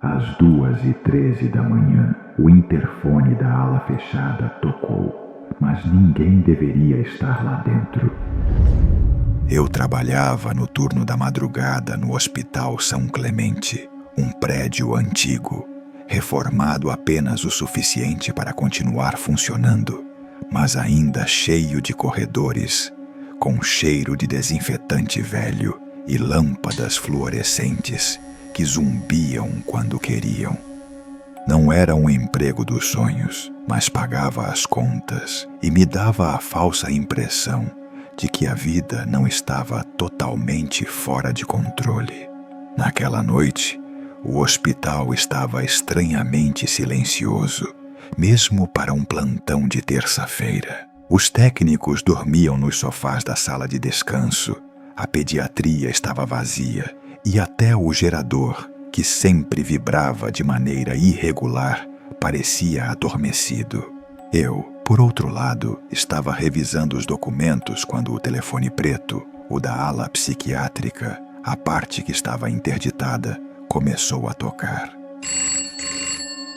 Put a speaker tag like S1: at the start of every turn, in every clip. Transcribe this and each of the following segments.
S1: Às 2h13 da manhã, o interfone da ala fechada tocou, mas ninguém deveria estar lá dentro.
S2: Eu trabalhava no turno da madrugada no Hospital São Clemente, um prédio antigo, reformado apenas o suficiente para continuar funcionando, mas ainda cheio de corredores, com cheiro de desinfetante velho e lâmpadas fluorescentes que zumbiam quando queriam. Não era um emprego dos sonhos, mas pagava as contas e me dava a falsa impressão de que a vida não estava totalmente fora de controle. Naquela noite, o hospital estava estranhamente silencioso, mesmo para um plantão de terça-feira. Os técnicos dormiam nos sofás da sala de descanso, a pediatria estava vazia e até o gerador, que sempre vibrava de maneira irregular, parecia adormecido. Eu, por outro lado, estava revisando os documentos quando o telefone preto, o da ala psiquiátrica, a parte que estava interditada, começou a tocar.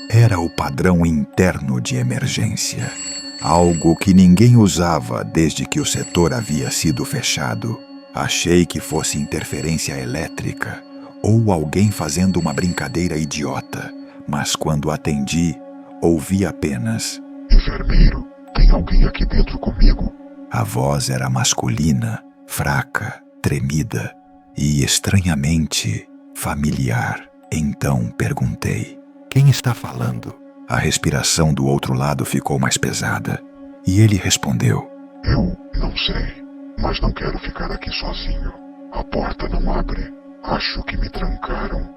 S2: Era o padrão interno de emergência, algo que ninguém usava desde que o setor havia sido fechado. Achei que fosse interferência elétrica ou alguém fazendo uma brincadeira idiota, mas quando atendi, ouvi apenas:
S3: "Enfermeiro, tem alguém aqui dentro comigo?"
S2: A voz era masculina, fraca, tremida e, estranhamente, familiar. Então perguntei: "Quem está falando?" A respiração do outro lado ficou mais pesada e ele respondeu:
S3: "Eu não sei, mas não quero ficar aqui sozinho. A porta não abre. Acho que me trancaram."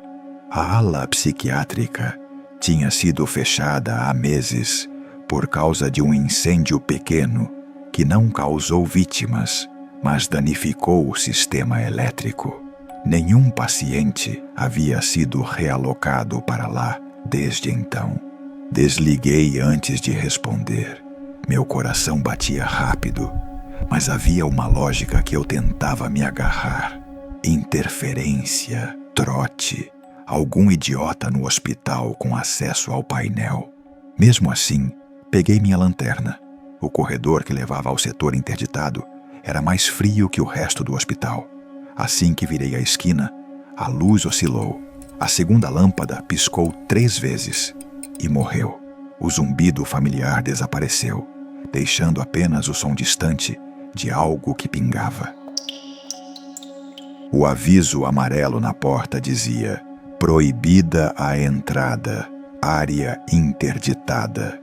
S2: A ala psiquiátrica tinha sido fechada há meses por causa de um incêndio pequeno que não causou vítimas, mas danificou o sistema elétrico. Nenhum paciente havia sido realocado para lá desde então. Desliguei antes de responder. Meu coração batia rápido, mas havia uma lógica que eu tentava me agarrar. Interferência, trote, algum idiota no hospital com acesso ao painel. Mesmo assim, peguei minha lanterna. O corredor que levava ao setor interditado era mais frio que o resto do hospital. Assim que virei a esquina, a luz oscilou. A segunda lâmpada piscou 3 vezes e morreu. O zumbido familiar desapareceu, deixando apenas o som distante de algo que pingava. O aviso amarelo na porta dizia: "Proibida a entrada, área interditada."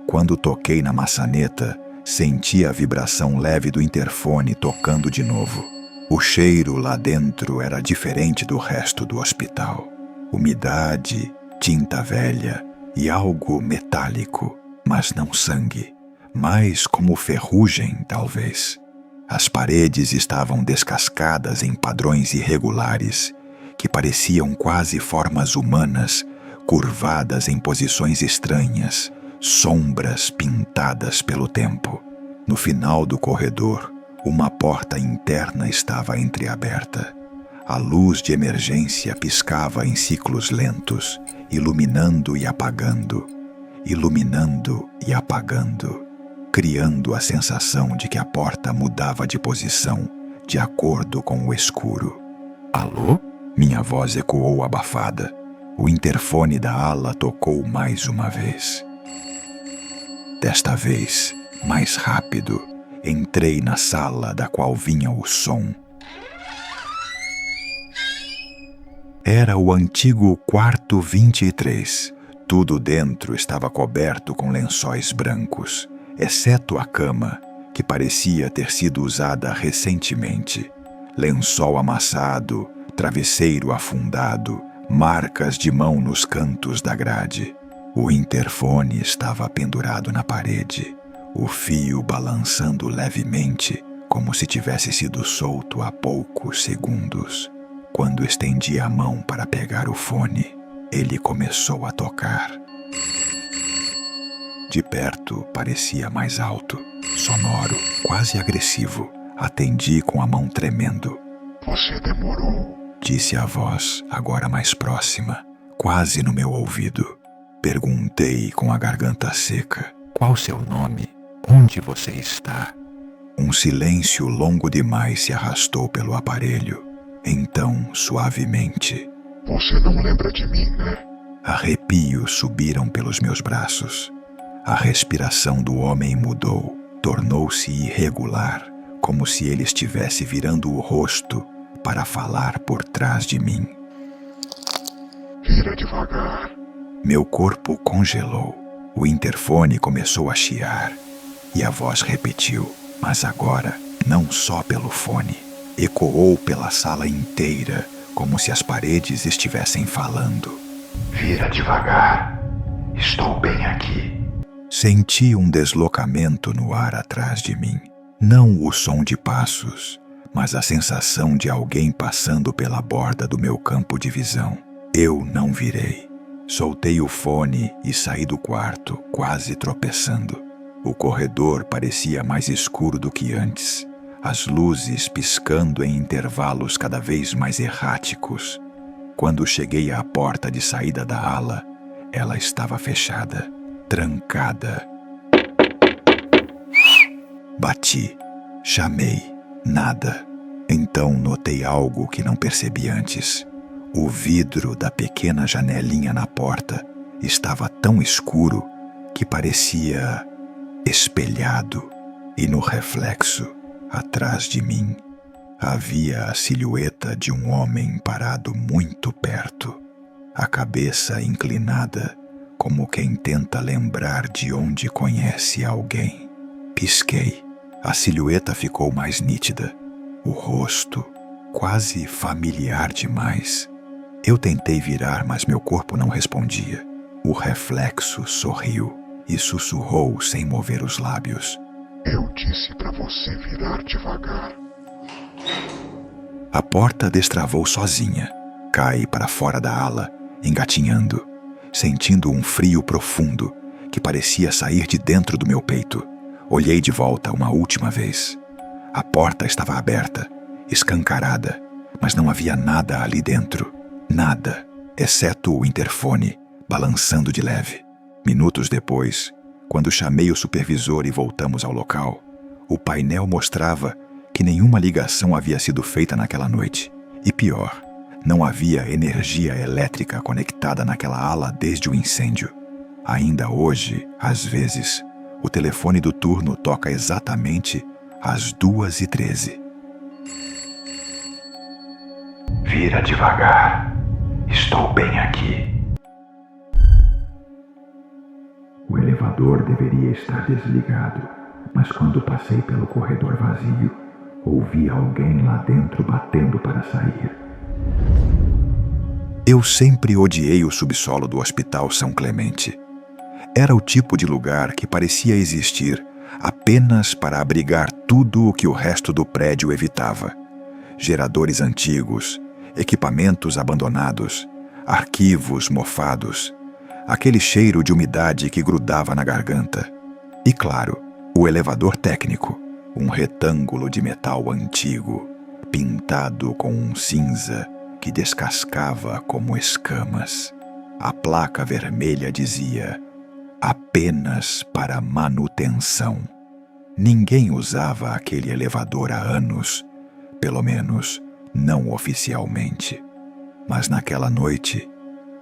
S2: Quando toquei na maçaneta, senti a vibração leve do interfone tocando de novo. O cheiro lá dentro era diferente do resto do hospital. Umidade, tinta velha e algo metálico, mas não sangue. Mais como ferrugem, talvez. As paredes estavam descascadas em padrões irregulares, que pareciam quase formas humanas, curvadas em posições estranhas, sombras pintadas pelo tempo. No final do corredor, uma porta interna estava entreaberta. A luz de emergência piscava em ciclos lentos, iluminando e apagando, criando a sensação de que a porta mudava de posição de acordo com o escuro. "Alô?" Minha voz ecoou abafada. O interfone da ala tocou mais uma vez. Desta vez, mais rápido, entrei na sala da qual vinha o som. Era o antigo quarto 23. Tudo dentro estava coberto com lençóis brancos, exceto a cama, que parecia ter sido usada recentemente. Lençol amassado, travesseiro afundado, marcas de mão nos cantos da grade. O interfone estava pendurado na parede, o fio balançando levemente, como se tivesse sido solto há poucos segundos. Quando estendi a mão para pegar o fone, ele começou a tocar. De perto parecia mais alto, sonoro, quase agressivo. Atendi com a mão tremendo.
S3: "Você demorou."
S2: Disse a voz, agora mais próxima, quase no meu ouvido. Perguntei com a garganta seca: "Qual seu nome? Onde você está?" Um silêncio longo demais se arrastou pelo aparelho. Então, suavemente:
S3: "Você não lembra de mim, né?"
S2: Arrepios subiram pelos meus braços. A respiração do homem mudou, tornou-se irregular, como se ele estivesse virando o rosto para falar por trás de mim.
S3: "Vira devagar."
S2: Meu corpo congelou. O interfone começou a chiar e a voz repetiu, mas agora não só pelo fone. Ecoou pela sala inteira, como se as paredes estivessem falando.
S1: "Vira devagar. Estou bem aqui."
S2: Senti um deslocamento no ar atrás de mim. Não o som de passos, mas a sensação de alguém passando pela borda do meu campo de visão. Eu não virei. Soltei o fone e saí do quarto, quase tropeçando. O corredor parecia mais escuro do que antes, as luzes piscando em intervalos cada vez mais erráticos. Quando cheguei à porta de saída da ala, ela estava fechada, trancada. Bati, chamei, nada. Então notei algo que não percebi antes. O vidro da pequena janelinha na porta estava tão escuro que parecia espelhado, e no reflexo, atrás de mim, havia a silhueta de um homem parado muito perto, a cabeça inclinada, como quem tenta lembrar de onde conhece alguém. Pisquei. A silhueta ficou mais nítida, o rosto quase familiar demais. Eu tentei virar, mas meu corpo não respondia. O reflexo sorriu e sussurrou sem mover os lábios:
S3: "Eu disse para você virar devagar."
S2: A porta destravou sozinha. Caí para fora da ala, engatinhando, sentindo um frio profundo que parecia sair de dentro do meu peito. Olhei de volta uma última vez. A porta estava aberta, escancarada, mas não havia nada ali dentro. Nada, exceto o interfone, balançando de leve. Minutos depois, quando chamei o supervisor e voltamos ao local, o painel mostrava que nenhuma ligação havia sido feita naquela noite. E pior, não havia energia elétrica conectada naquela ala desde o incêndio. Ainda hoje, às vezes, o telefone do turno toca exatamente às 2h13.
S1: "Vira devagar. Estou bem aqui." O elevador deveria estar desligado, mas quando passei pelo corredor vazio, ouvi alguém lá dentro batendo para sair.
S2: Eu sempre odiei o subsolo do Hospital São Clemente. Era o tipo de lugar que parecia existir apenas para abrigar tudo o que o resto do prédio evitava. Geradores antigos, equipamentos abandonados, arquivos mofados, aquele cheiro de umidade que grudava na garganta. E claro, o elevador técnico, um retângulo de metal antigo, pintado com um cinza que descascava como escamas. A placa vermelha dizia: "Apenas para manutenção." Ninguém usava aquele elevador há anos, pelo menos não oficialmente. Mas naquela noite,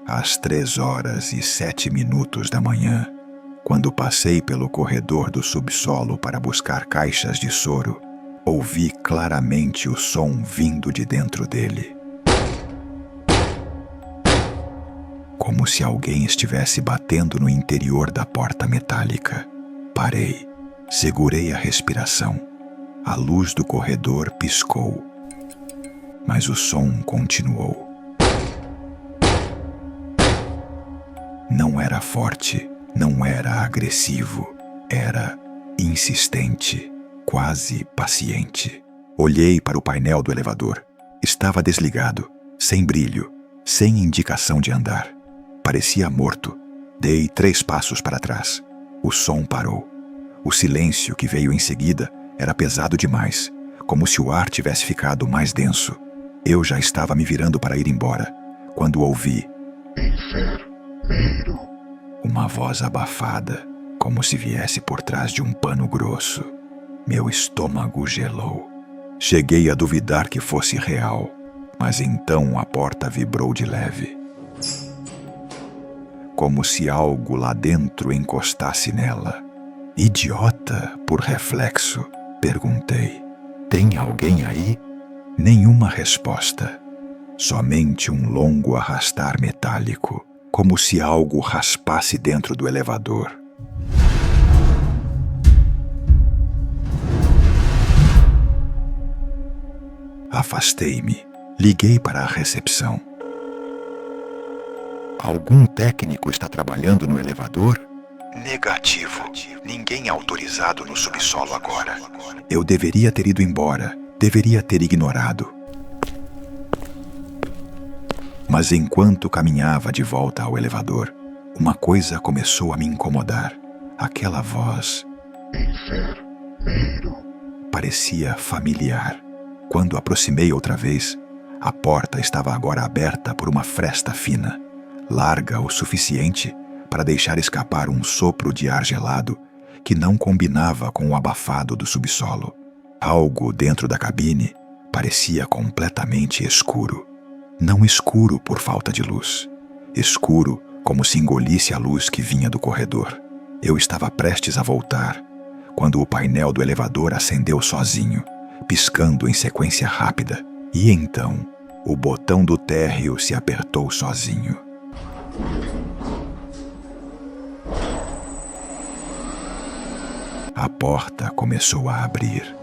S2: às 3h07 da manhã, quando passei pelo corredor do subsolo para buscar caixas de soro, ouvi claramente o som vindo de dentro dele. Como se alguém estivesse batendo no interior da porta metálica. Parei, segurei a respiração. A luz do corredor piscou, mas o som continuou. Não era forte, não era agressivo, era insistente, quase paciente. Olhei para o painel do elevador. Estava desligado, sem brilho, sem indicação de andar. Parecia morto. Dei 3 passos para trás. O som parou. O silêncio que veio em seguida era pesado demais, como se o ar tivesse ficado mais denso. Eu já estava me virando para ir embora, quando ouvi:
S3: Enfermeiro.
S2: Uma voz abafada, como se viesse por trás de um pano grosso. Meu estômago gelou. Cheguei a duvidar que fosse real, mas então a porta vibrou de leve. Como se algo lá dentro encostasse nela. Idiota, por reflexo, perguntei. Tem alguém aí? Nenhuma resposta. Somente um longo arrastar metálico, como se algo raspasse dentro do elevador. Afastei-me. Liguei para a recepção. Algum técnico está trabalhando no elevador? Negativo. Ninguém é autorizado no subsolo agora. Eu deveria ter ido embora. Deveria ter ignorado. Mas enquanto caminhava de volta ao elevador, uma coisa começou a me incomodar. Aquela voz.
S3: Enfermeiro.
S2: Parecia familiar. Quando aproximei outra vez, a porta estava agora aberta por uma fresta fina, larga o suficiente para deixar escapar um sopro de ar gelado que não combinava com o abafado do subsolo. Algo dentro da cabine parecia completamente escuro. Não escuro por falta de luz. Escuro como se engolisse a luz que vinha do corredor. Eu estava prestes a voltar, quando o painel do elevador acendeu sozinho, piscando em sequência rápida. E então, o botão do térreo se apertou sozinho. A porta começou a abrir.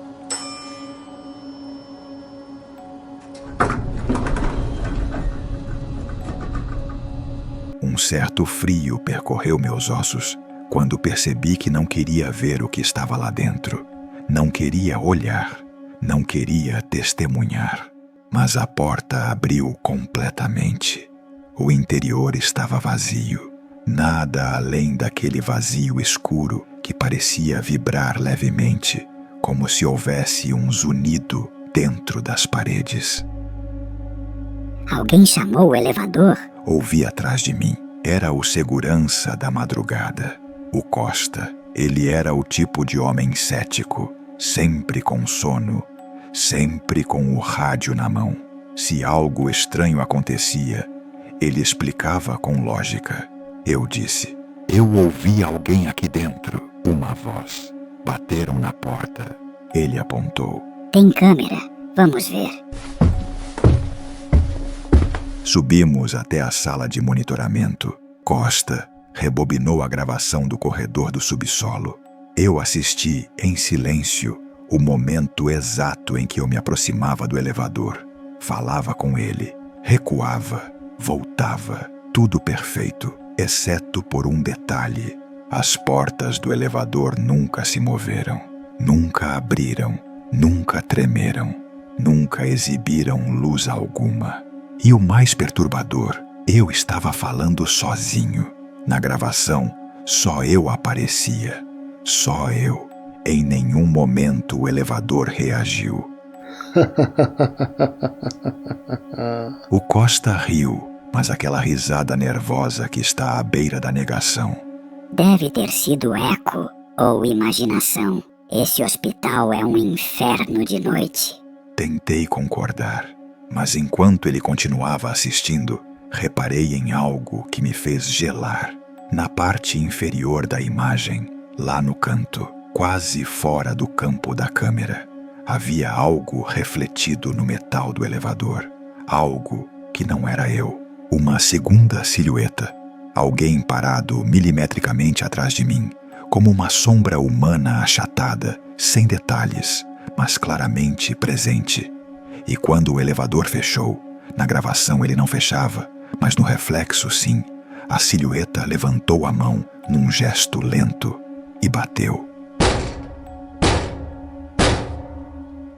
S2: Um certo frio percorreu meus ossos quando percebi que não queria ver o que estava lá dentro. Não queria olhar, não queria testemunhar. Mas a porta abriu completamente. O interior estava vazio. Nada além daquele vazio escuro que parecia vibrar levemente, como se houvesse um zunido dentro das paredes.
S4: Alguém chamou o elevador?
S2: Ouvi atrás de mim. Era o segurança da madrugada, o Costa. Ele era o tipo de homem cético, sempre com sono, sempre com o rádio na mão. Se algo estranho acontecia, ele explicava com lógica. Eu disse: eu ouvi alguém aqui dentro. Uma voz. Bateram na porta. Ele apontou.
S4: Tem câmera. Vamos ver.
S2: Subimos até a sala de monitoramento. Costa rebobinou a gravação do corredor do subsolo. Eu assisti, em silêncio, o momento exato em que eu me aproximava do elevador. Falava com ele. Recuava. Voltava. Tudo perfeito, exceto por um detalhe. As portas do elevador nunca se moveram. Nunca abriram. Nunca tremeram. Nunca exibiram luz alguma. E o mais perturbador, eu estava falando sozinho. Na gravação, só eu aparecia. Só eu. Em nenhum momento o elevador reagiu. O Costa riu, mas aquela risada nervosa que está à beira da negação.
S4: Deve ter sido eco ou imaginação. Esse hospital é um inferno de noite.
S2: Tentei concordar. Mas enquanto ele continuava assistindo, reparei em algo que me fez gelar. Na parte inferior da imagem, lá no canto, quase fora do campo da câmera, havia algo refletido no metal do elevador. Algo que não era eu. Uma segunda silhueta. Alguém parado milimetricamente atrás de mim, como uma sombra humana achatada, sem detalhes, mas claramente presente. E quando o elevador fechou, na gravação ele não fechava, mas no reflexo sim, a silhueta levantou a mão num gesto lento e bateu.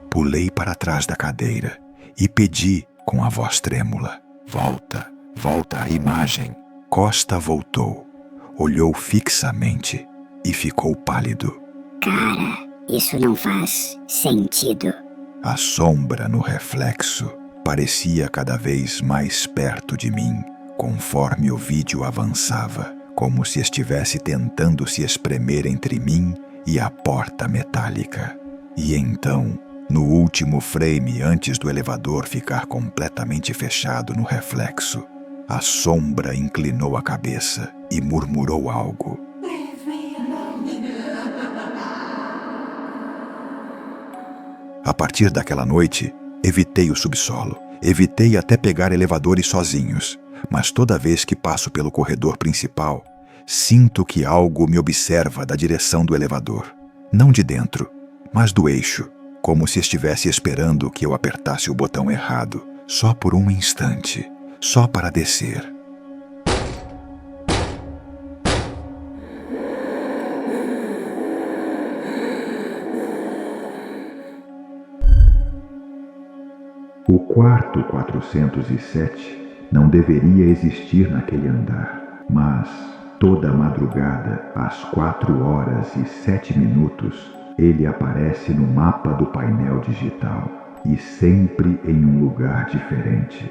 S2: Pulei para trás da cadeira e pedi com a voz trêmula: volta, volta à imagem. Costa voltou, olhou fixamente e ficou pálido.
S4: Cara, isso não faz sentido.
S2: A sombra no reflexo parecia cada vez mais perto de mim, conforme o vídeo avançava, como se estivesse tentando se espremer entre mim e a porta metálica. E então, no último frame antes do elevador ficar completamente fechado no reflexo, a sombra inclinou a cabeça e murmurou algo. A partir daquela noite, evitei o subsolo. Evitei até pegar elevadores sozinhos. Mas toda vez que passo pelo corredor principal, sinto que algo me observa da direção do elevador. Não de dentro, mas do eixo, como se estivesse esperando que eu apertasse o botão errado, só por um instante, só para descer.
S1: O quarto 407 não deveria existir naquele andar, mas toda madrugada, às 4h07, ele aparece no mapa do painel digital e sempre em um lugar diferente.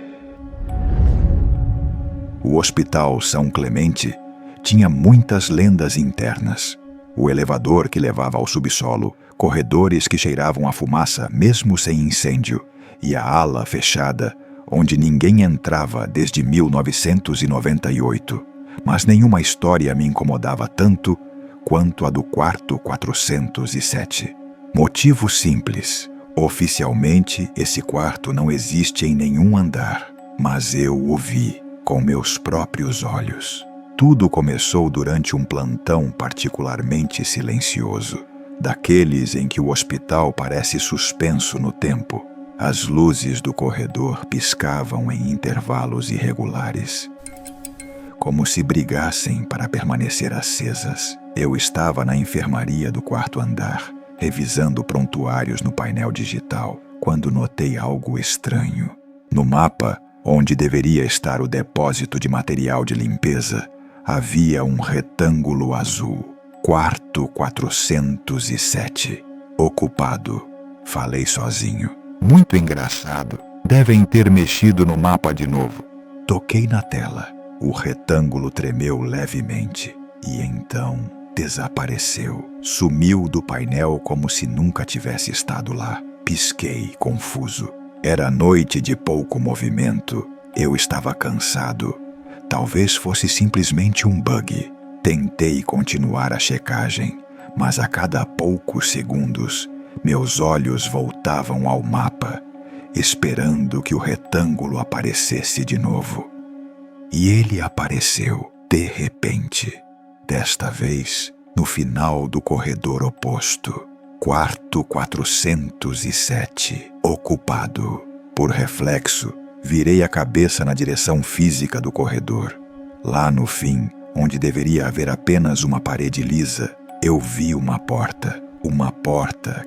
S2: O Hospital São Clemente tinha muitas lendas internas. O elevador que levava ao subsolo, corredores que cheiravam a fumaça mesmo sem incêndio, e a ala fechada, onde ninguém entrava desde 1998. Mas nenhuma história me incomodava tanto quanto a do quarto 407. Motivo simples. Oficialmente, esse quarto não existe em nenhum andar, mas eu o vi com meus próprios olhos. Tudo começou durante um plantão particularmente silencioso, daqueles em que o hospital parece suspenso no tempo. As luzes do corredor piscavam em intervalos irregulares, como se brigassem para permanecer acesas. Eu estava na enfermaria do quarto andar, revisando prontuários no painel digital, quando notei algo estranho. No mapa, onde deveria estar o depósito de material de limpeza, havia um retângulo azul. Quarto 407. Ocupado. Falei sozinho. Muito engraçado. Devem ter mexido no mapa de novo. Toquei na tela. O retângulo tremeu levemente e então desapareceu. Sumiu do painel como se nunca tivesse estado lá. Pisquei, confuso. Era noite de pouco movimento. Eu estava cansado. Talvez fosse simplesmente um bug. Tentei continuar a checagem, mas a cada poucos segundos meus olhos voltavam ao mapa, esperando que o retângulo aparecesse de novo. E ele apareceu, de repente. Desta vez, no final do corredor oposto. Quarto 407, ocupado. Por reflexo, virei a cabeça na direção física do corredor. Lá no fim, onde deveria haver apenas uma parede lisa, eu vi uma porta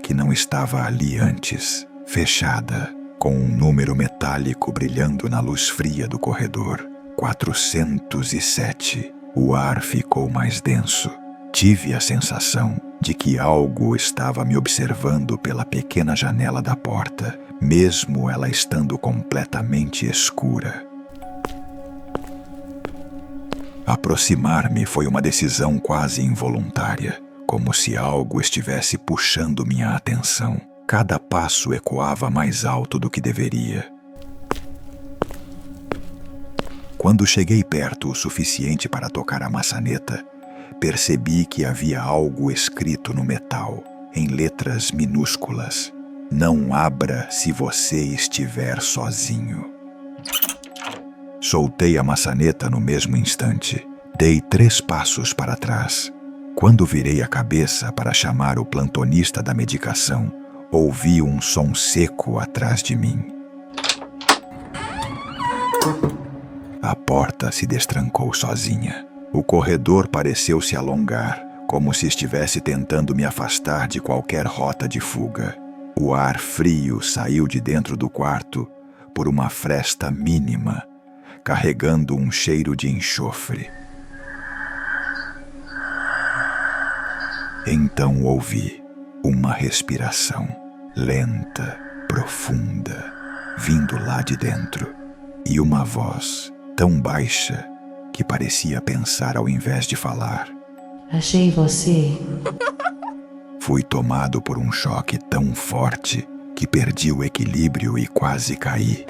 S2: que não estava ali antes, fechada, com um número metálico brilhando na luz fria do corredor. 407. O ar ficou mais denso. Tive a sensação de que algo estava me observando pela pequena janela da porta, mesmo ela estando completamente escura. Aproximar-me foi uma decisão quase involuntária, como se algo estivesse puxando minha atenção. Cada passo ecoava mais alto do que deveria. Quando cheguei perto o suficiente para tocar a maçaneta, percebi que havia algo escrito no metal, em letras minúsculas. Não abra se você estiver sozinho. Soltei a maçaneta no mesmo instante. Dei 3 passos para trás. Quando virei a cabeça para chamar o plantonista da medicação, ouvi um som seco atrás de mim. A porta se destrancou sozinha. O corredor pareceu se alongar, como se estivesse tentando me afastar de qualquer rota de fuga. O ar frio saiu de dentro do quarto por uma fresta mínima, carregando um cheiro de enxofre. Então ouvi uma respiração lenta, profunda, vindo lá de dentro, e uma voz tão baixa que parecia pensar ao invés de falar.
S5: Achei você.
S2: Fui tomado por um choque tão forte que perdi o equilíbrio e quase caí.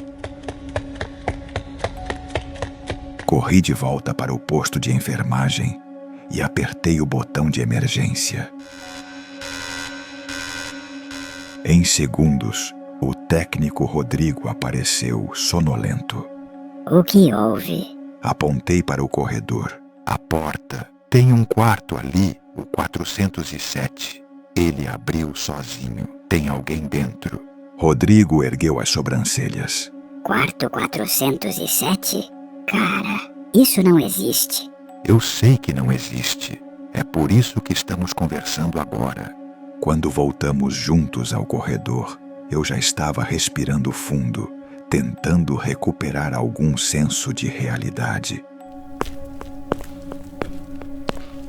S2: Corri de volta para o posto de enfermagem e apertei o botão de emergência. Em segundos, o técnico Rodrigo apareceu, sonolento.
S4: O que houve?
S2: Apontei para o corredor. A porta. Tem um quarto ali, o 407. Ele abriu sozinho. Tem alguém dentro. Rodrigo ergueu as sobrancelhas.
S4: Quarto 407? Cara, isso não existe.
S2: Eu sei que não existe. É por isso que estamos conversando agora. Quando voltamos juntos ao corredor, eu já estava respirando fundo, tentando recuperar algum senso de realidade.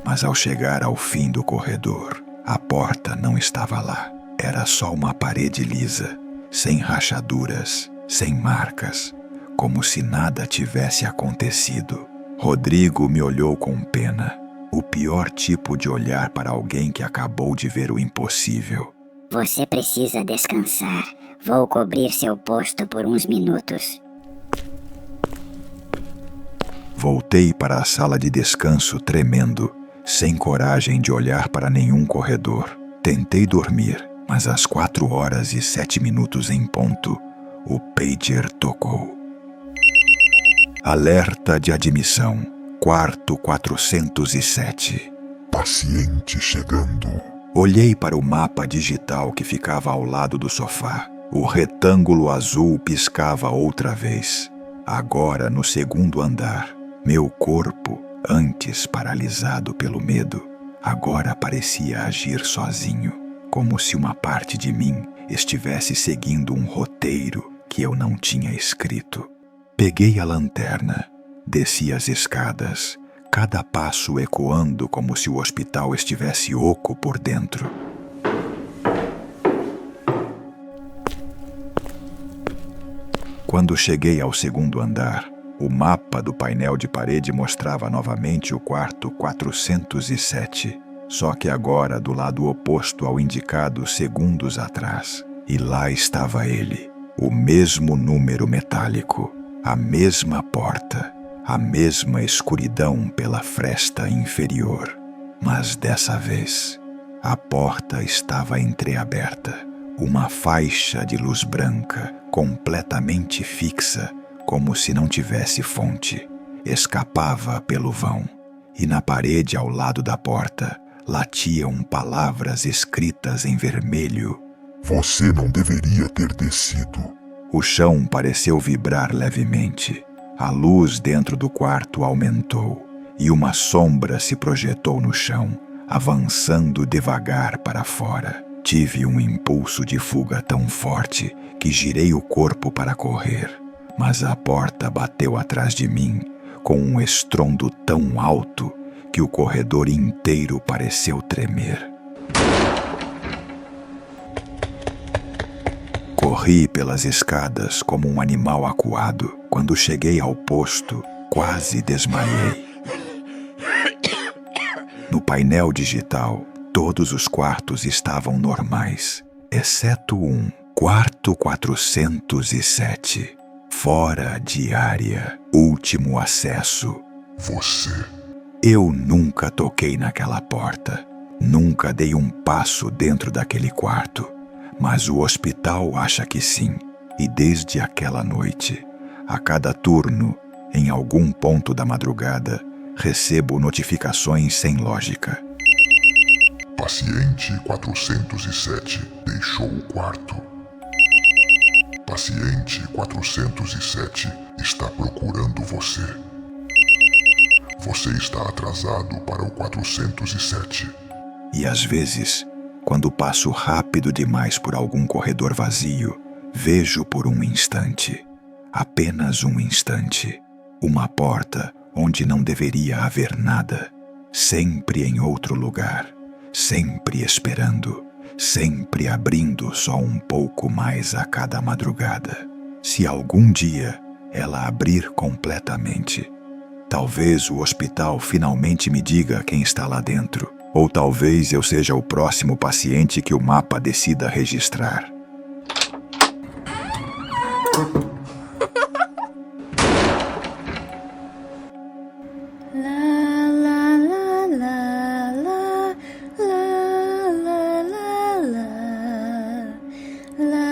S2: Mas ao chegar ao fim do corredor, a porta não estava lá. Era só uma parede lisa, sem rachaduras, sem marcas, como se nada tivesse acontecido. Rodrigo me olhou com pena, o pior tipo de olhar para alguém que acabou de ver o impossível.
S4: Você precisa descansar. Vou cobrir seu posto por uns minutos.
S2: Voltei para a sala de descanso tremendo, sem coragem de olhar para nenhum corredor. Tentei dormir, mas às 4h07 em ponto, o pager tocou. Alerta de admissão, quarto 407.
S3: Paciente chegando.
S2: Olhei para o mapa digital que ficava ao lado do sofá. O retângulo azul piscava outra vez. Agora no segundo andar. Meu corpo, antes paralisado pelo medo, agora parecia agir sozinho, como se uma parte de mim estivesse seguindo um roteiro que eu não tinha escrito. Peguei a lanterna, desci as escadas, cada passo ecoando como se o hospital estivesse oco por dentro. Quando cheguei ao segundo andar, o mapa do painel de parede mostrava novamente o quarto 407, só que agora do lado oposto ao indicado segundos atrás. E lá estava ele, o mesmo número metálico, a mesma porta, a mesma escuridão pela fresta inferior. Mas dessa vez, a porta estava entreaberta. Uma faixa de luz branca, completamente fixa, como se não tivesse fonte, escapava pelo vão. E na parede ao lado da porta, latiam palavras escritas em vermelho.
S3: Você não deveria ter descido.
S2: O chão pareceu vibrar levemente. A luz dentro do quarto aumentou e uma sombra se projetou no chão, avançando devagar para fora. Tive um impulso de fuga tão forte que girei o corpo para correr, mas a porta bateu atrás de mim com um estrondo tão alto que o corredor inteiro pareceu tremer. Corri pelas escadas como um animal acuado. Quando cheguei ao posto, quase desmaiei. No painel digital, todos os quartos estavam normais, exceto um, quarto 407. Fora de área, último acesso.
S3: Você.
S2: Eu nunca toquei naquela porta. Nunca dei um passo dentro daquele quarto. Mas o hospital acha que sim. E desde aquela noite, a cada turno, em algum ponto da madrugada, recebo notificações sem lógica.
S3: Paciente 407 deixou o quarto. Paciente 407 está procurando você. Você está atrasado para o 407.
S2: E às vezes, quando passo rápido demais por algum corredor vazio, vejo por um instante, apenas um instante, uma porta onde não deveria haver nada, sempre em outro lugar, sempre esperando, sempre abrindo só um pouco mais a cada madrugada. Se algum dia ela abrir completamente. Talvez o hospital finalmente me diga quem está lá dentro, ou talvez eu seja o próximo paciente que o mapa decida registrar.
S6: La